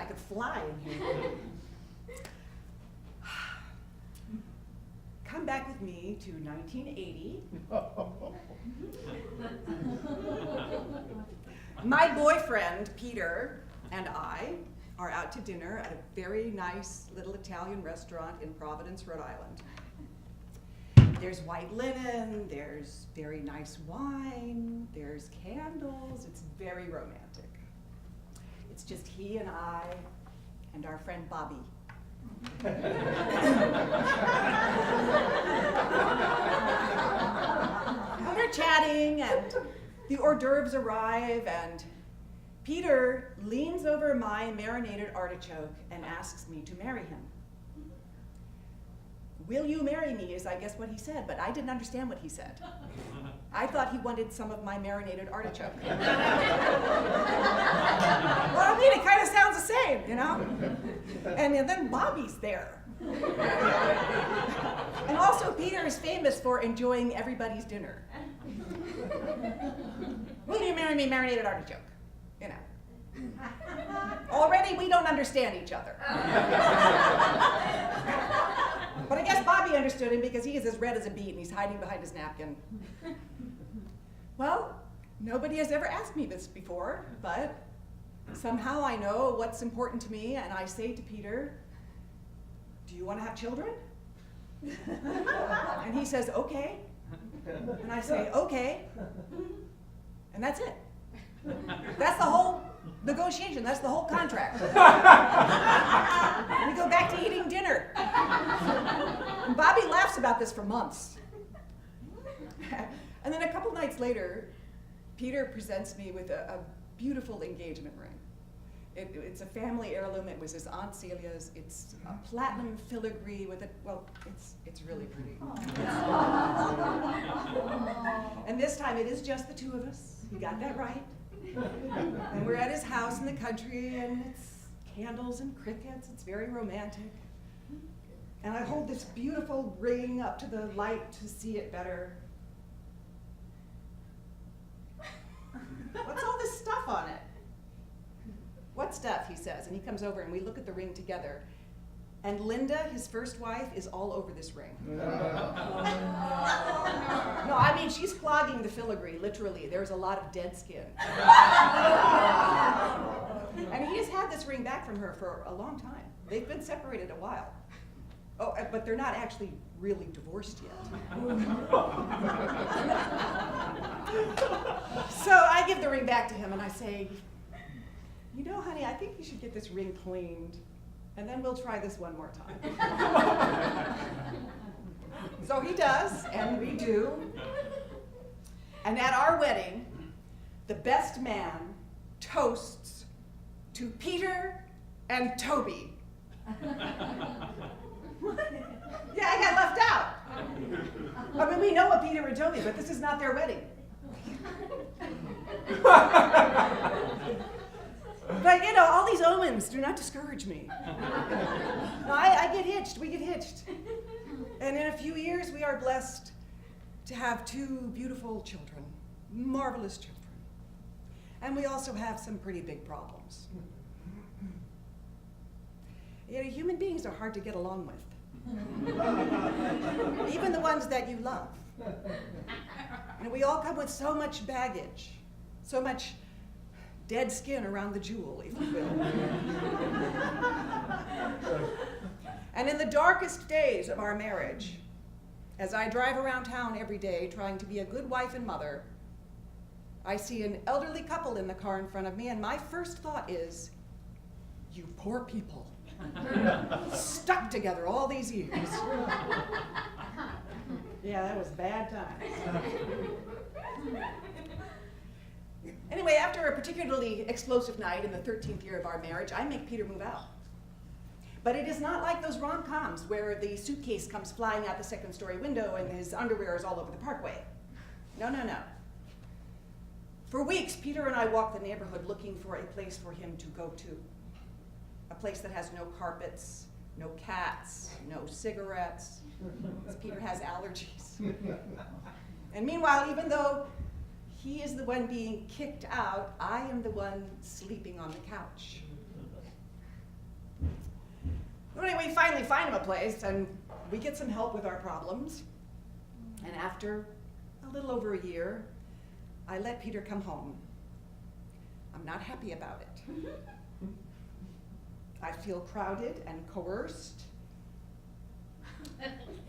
I could fly in here. Come back with me to 1980. My boyfriend, Peter, and I are out to dinner at a very nice little Italian restaurant in Providence, Rhode Island. There's white linen, there's very nice wine, there's candles, it's very romantic. It's just he and I and our friend Bobby. And we're chatting, and the hors d'oeuvres arrive, and Peter leans over my marinated artichoke and asks me to marry him. Will you marry me is, I guess, what he said, but I didn't understand what he said. I thought he wanted some of my marinated artichoke. Well, I mean, it kind of sounds the same, you know? And then Bobby's there. And also, Peter is famous for enjoying everybody's dinner. Will you marry me, marinated artichoke? You know. Already, we don't understand each other. But I guess Bobby understood him because he is as red as a beet and he's hiding behind his napkin. Well, nobody has ever asked me this before, but somehow I know what's important to me, and I say to Peter, do you want to have children? And he says, okay. And I say, okay. And that's it. That's the whole negotiation. That's the whole contract. And we go back to eating dinner. And Bobby laughs about this for months. And then a couple nights later, Peter presents me with a beautiful engagement ring. It's a family heirloom. It was his Aunt Celia's. It's a platinum filigree with it's really pretty. And this time it is just the two of us. He got that right. And we're at his house in the country, and it's candles and crickets. It's very romantic. And I hold this beautiful ring up to the light to see it better. What's all this stuff on it? What stuff, he says, and he comes over and we look at the ring together. And Linda, his first wife, is all over this ring. No, I mean, she's clogging the filigree, literally. There's a lot of dead skin. And he has had this ring back from her for a long time. They've been separated a while. Oh, but they're not actually really divorced yet. So I give the ring back to him and I say, you know, honey, I think you should get this ring cleaned, and then we'll try this one more time. So he does, and we do. And at our wedding, the best man toasts to Peter and Toby. Yeah, I got left out. I mean, we know a Peter and Toby, but this is not their wedding. But, you know, all these omens do not discourage me. No, I get hitched. We get hitched. And in a few years, we are blessed to have two beautiful children, marvelous children. And we also have some pretty big problems. You know, human beings are hard to get along with. Even the ones that you love. And we all come with so much baggage, so much dead skin around the jewel, if you will. And in the darkest days of our marriage, as I drive around town every day trying to be a good wife and mother, I see an elderly couple in the car in front of me, and my first thought is, you poor people, stuck together all these years. Yeah, that was bad times. Anyway, after a particularly explosive night in the 13th year of our marriage, I make Peter move out. But it is not like those rom-coms where the suitcase comes flying out the second-story window and his underwear is all over the parkway. No, no, no. For weeks, Peter and I walk the neighborhood looking for a place for him to go to. A place that has no carpets, no cats, no cigarettes, because Peter has allergies. And meanwhile, even though he is the one being kicked out, I am the one sleeping on the couch. Anyway, we finally find him a place, and we get some help with our problems. And after a little over a year, I let Peter come home. I'm not happy about it. I feel crowded and coerced.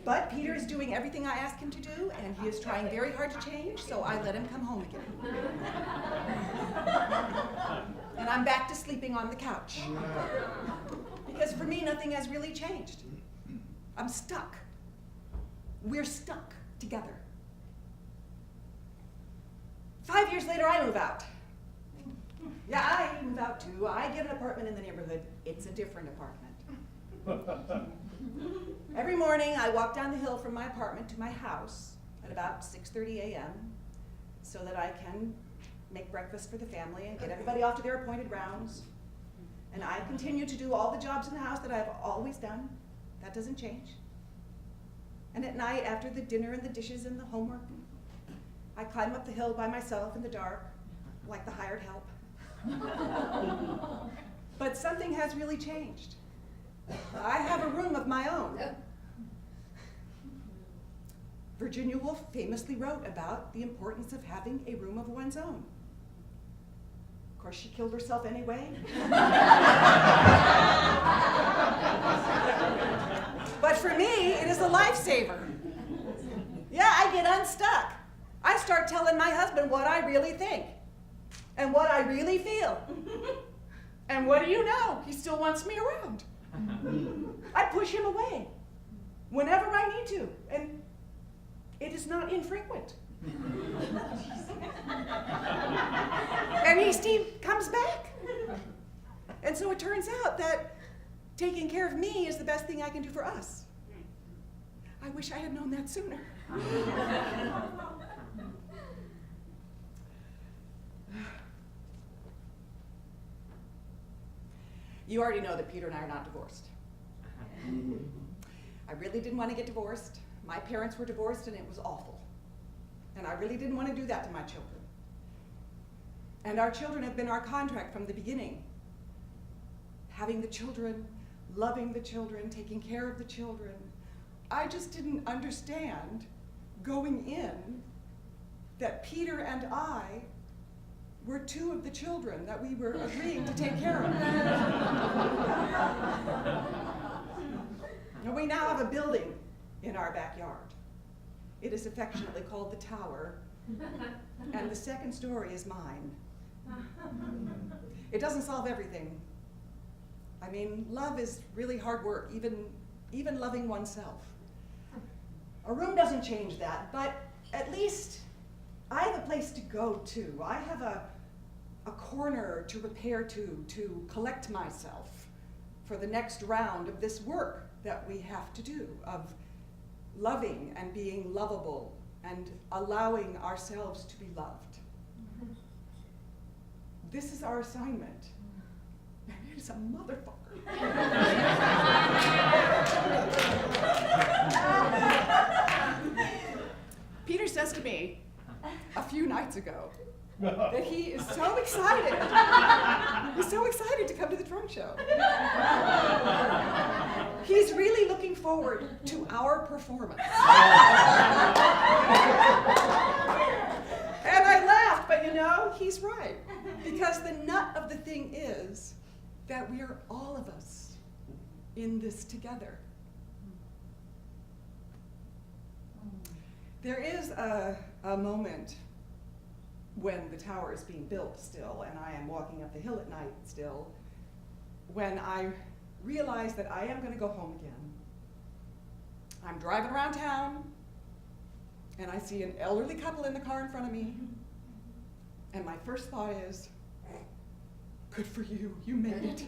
But Peter is doing everything I ask him to do, and he is trying very hard to change, so I let him come home again. And I'm back to sleeping on the couch. Because for me, nothing has really changed. I'm stuck. We're stuck together. 5 years later, I move out. Yeah, I move out too. I get an apartment in the neighborhood. It's a different apartment. Every morning, I walk down the hill from my apartment to my house at about 6:30 a.m. so that I can make breakfast for the family and get everybody off to their appointed rounds. And I continue to do all the jobs in the house that I've always done. That doesn't change. And at night, after the dinner and the dishes and the homework, I climb up the hill by myself in the dark, like the hired help. But something has really changed. I have a room of my own. Virginia Woolf famously wrote about the importance of having a room of one's own. Of course, she killed herself anyway. But for me, it is a lifesaver. Yeah, I get unstuck. I start telling my husband what I really think and what I really feel. And what do you know? He still wants me around. I push him away whenever I need to, and it is not infrequent. And he comes back. And so it turns out that taking care of me is the best thing I can do for us. I wish I had known that sooner. You already know that Peter and I are not divorced. I really didn't want to get divorced. My parents were divorced and it was awful. And I really didn't want to do that to my children. And our children have been our contract from the beginning. Having the children, loving the children, taking care of the children. I just didn't understand going in that Peter and I were two of the children that we were agreeing to take care of. And we now have a building in our backyard. It is affectionately called the Tower, and the second story is mine. It doesn't solve everything. I mean, love is really hard work, even loving oneself. A room doesn't change that, but at least I have a place to go to. I have a corner to repair to collect myself for the next round of this work that we have to do, of loving and being lovable and allowing ourselves to be loved. This is our assignment. And it is a motherfucker. Peter says to me a few nights ago that he is so excited. He's so excited to come to the trunk show. He's really looking forward to our performance. And I laughed, but you know, he's right. Because the nut of the thing is that we are all of us in this together. There is a moment when the tower is being built still, and I am walking up the hill at night still, when I realize that I am going to go home again. I'm driving around town, and I see an elderly couple in the car in front of me, and my first thought is, good for you, you made it.